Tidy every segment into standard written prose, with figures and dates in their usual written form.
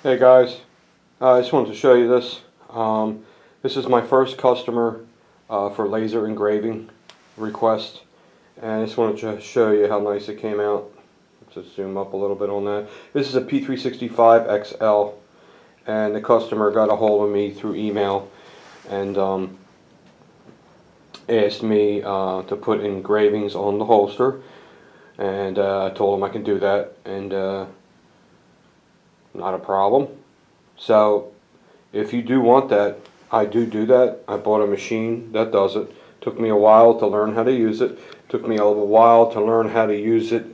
Hey guys, I just wanted to show you this. This is my first customer for laser engraving request, and I just wanted to show you how nice it came out. Let's zoom up a little bit on that. This is a P365 XL, and the customer got a hold of me through email and asked me to put engravings on the holster, and I told him I can do that, and not a problem. So if you do want that, I do that. I bought a machine that does it. Took me a while to learn how to use it. Took me a while to learn how to use it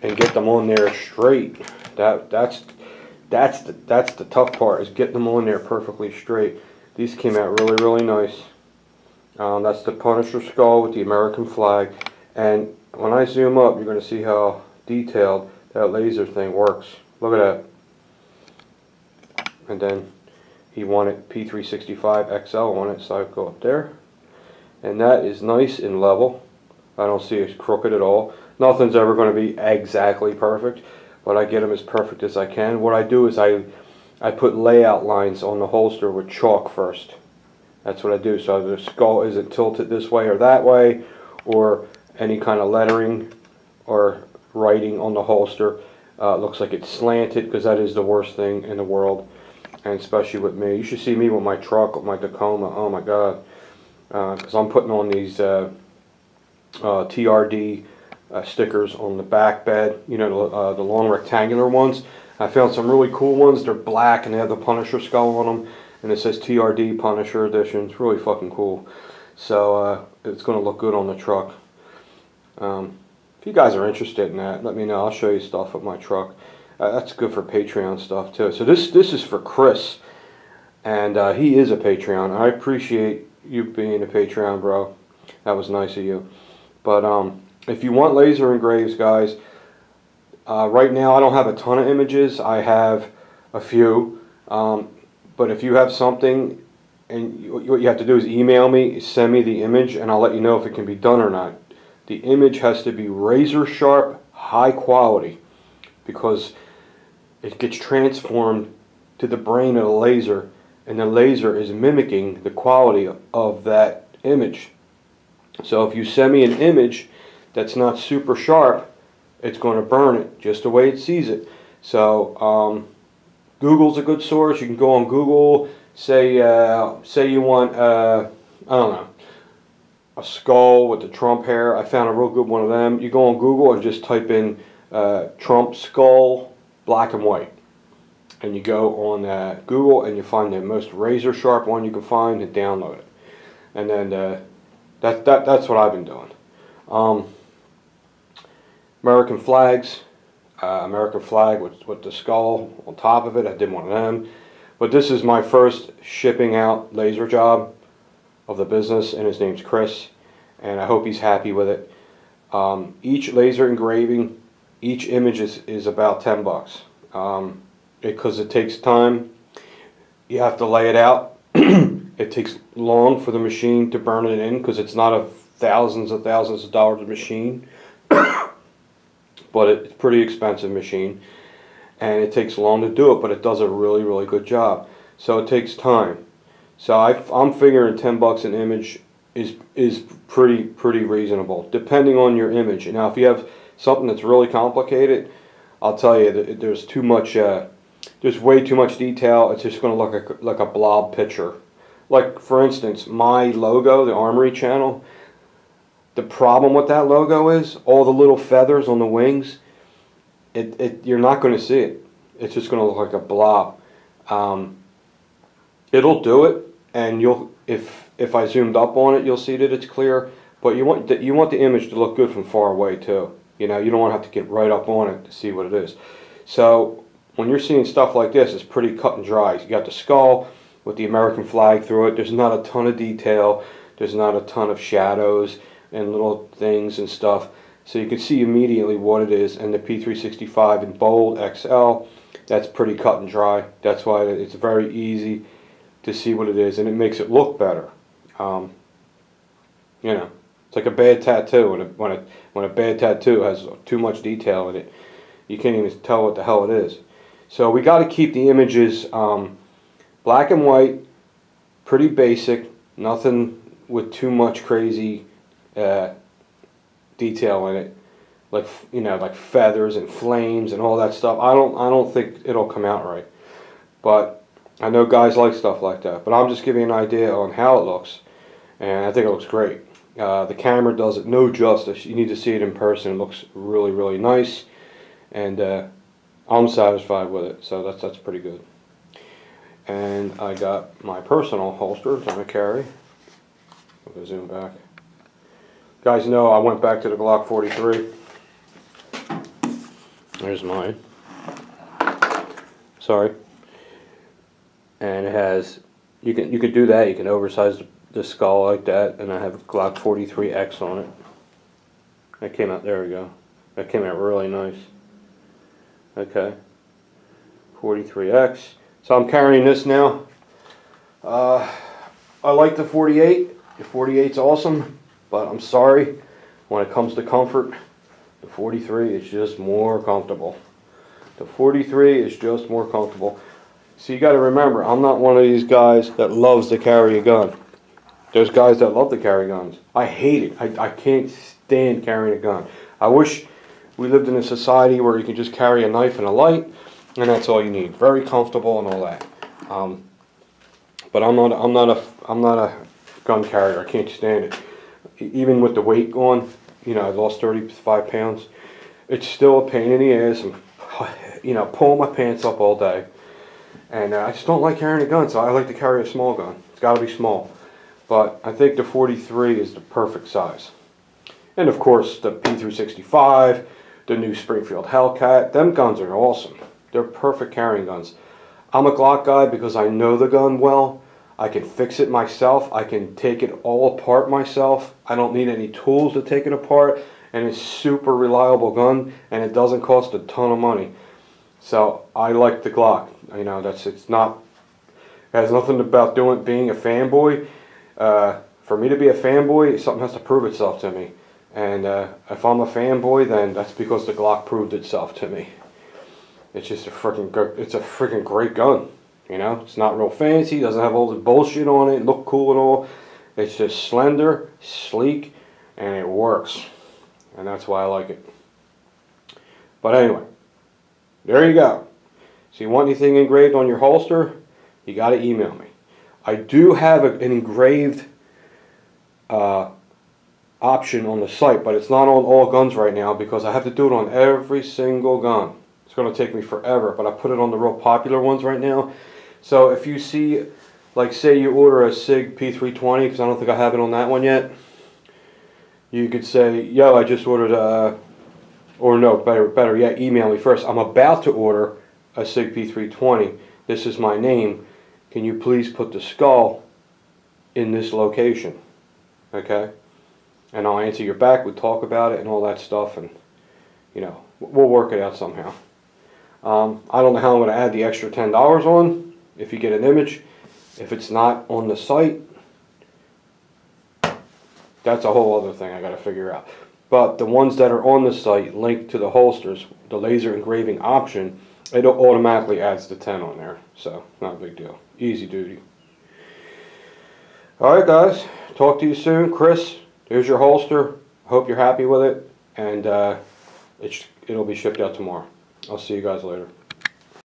and get them on there straight. That's the tough part, is getting them on there perfectly straight. These came out really nice. That's the Punisher skull with the American flag, and when I zoom up, you're going to see how detailed that laser thing works. Look at that. And then he wanted P365 XL on it, so I go up there, and that is nice and level. I don't see it crooked at all. Nothing's ever going to be exactly perfect, but I get them as perfect as I can. What I do is I put layout lines on the holster with chalk first. That's what I do, so the skull isn't tilted this way or that way, or any kind of lettering or writing on the holster looks like it's slanted, because that is the worst thing in the world. And especially with me. You should see me with my truck, with my Tacoma. Oh my God. Because I'm putting on these TRD stickers on the back bed. You know, the long rectangular ones. I found some really cool ones. They're black and they have the Punisher skull on them. And it says TRD Punisher Edition. It's really fucking cool. So it's going to look good on the truck. If you guys are interested in that, let me know. I'll show you stuff with my truck. That's good for Patreon stuff too. So this is for Chris, and he is a Patreon. I appreciate you being a Patreon, bro. That was nice of you. But if you want laser engraves, guys, right now I don't have a ton of images. I have a few, but if you have something, and what you have to do is email me, send me the image, and I'll let you know if it can be done or not. The image has to be razor sharp, high quality, because it gets transformed to the brain of the laser, and the laser is mimicking the quality of that image. So if you send me an image that's not super sharp, it's going to burn it just the way it sees it. So Google's a good source. You can go on Google, say you want I don't know, a skull with the Trump hair. I found a real good one of them. You go on Google and just type in Trump skull black and white, and you go on Google and you find the most razor sharp one you can find and download it, and then that's what I've been doing. American flags, American flag with the skull on top of it. I did one of them, but this is my first shipping out laser job of the business, and his name's Chris, and I hope he's happy with it. Each laser engraving, each image is about $10, because it takes time. You have to lay it out. It takes long for the machine to burn it in, because it's not a thousands of dollars machine, but it's a pretty expensive machine, and it takes long to do it, but it does a really good job. So it takes time. So I'm figuring $10 an image is pretty reasonable, depending on your image. Now, if you have something that's really complicated, I'll tell you that there's too much. There's way too much detail. It's just going to look like a blob picture. Like, for instance, my logo, the Armory channel. The problem with that logo is all the little feathers on the wings. You're not going to see it. It's just going to look like a blob. It'll do it, and if I zoomed up on it, you'll see that it's clear. But you want the image to look good from far away too. You know, you don't want to have to get right up on it to see what it is. So when you're seeing stuff like this, it's pretty cut and dry. You got the skull with the American flag through it. There's not a ton of detail. There's not a ton of shadows and little things and stuff. So you can see immediately what it is. And the P365 in bold XL, that's pretty cut and dry. That's why it's very easy to see what it is, and it makes it look better. You know, it's like a bad tattoo. When a bad tattoo has too much detail in it, you can't even tell what the hell it is. So we got to keep the images black and white, pretty basic, nothing with too much crazy detail in it, like like feathers and flames and all that stuff. I don't think it'll come out right, but I know guys like stuff like that. But I'm just giving you an idea on how it looks, and I think it looks great. The camera does it no justice. You need to see it in person. It looks really, really nice, and I'm satisfied with it. So that's pretty good. And I got my personal holster that I carry. I'm gonna zoom back. Guys know I went back to the Glock 43. There's mine. Sorry. And it has, you could do that. You can oversize the skull like that, and I have a Glock 43X on it. That came out, there we go. That came out really nice. Okay. 43X. So I'm carrying this now. I like the 48. The 48's awesome, but I'm sorry, when it comes to comfort, the 43 is just more comfortable. The 43 is just more comfortable. So you got to remember, I'm not one of these guys that loves to carry a gun. There's guys that love to carry guns. I hate it. I can't stand carrying a gun. I wish we lived in a society where you can just carry a knife and a light, and that's all you need. Very comfortable and all that. But I'm not a gun carrier. I can't stand it. Even with the weight on, I lost 35 pounds. It's still a pain in the ass. I'm, pulling my pants up all day. And I just don't like carrying a gun, so I like to carry a small gun. It's got to be small. But I think the 43 is the perfect size. And of course, the P365, the new Springfield Hellcat, them guns are awesome. They're perfect carrying guns. I'm a Glock guy because I know the gun well. I can fix it myself. I can take it all apart myself. I don't need any tools to take it apart. And it's a super reliable gun, and it doesn't cost a ton of money. So I like the Glock. It has nothing about being a fanboy. For me to be a fanboy, something has to prove itself to me. And if I'm a fanboy, then that's because the Glock proved itself to me. It's just a freaking great gun. It's not real fancy, doesn't have all the bullshit on it, look cool and all. It's just slender, sleek, and it works. And that's why I like it. But anyway, there you go. So you want anything engraved on your holster, you got to email me. I do have an engraved option on the site, but it's not on all guns right now because I have to do it on every single gun. It's going to take me forever, but I put it on the real popular ones right now. So if you see, like say you order a SIG P320, because I don't think I have it on that one yet, you could say, yo, I just ordered or no, better yet, email me first. I'm about to order a SIG P320. This is my name. Can you please put the skull in this location? Okay? And I'll answer your back. We'll talk about it and all that stuff, and we'll work it out somehow. I don't know how I'm going to add the extra $10 on if you get an image. If it's not on the site, that's a whole other thing I got to figure out. But the ones that are on the site linked to the holsters, the laser engraving option, it automatically adds the 10 on there. So not a big deal. Easy duty. Alright guys, talk to you soon. Chris, here's your holster. Hope you're happy with it, and it'll be shipped out tomorrow. I'll see you guys later.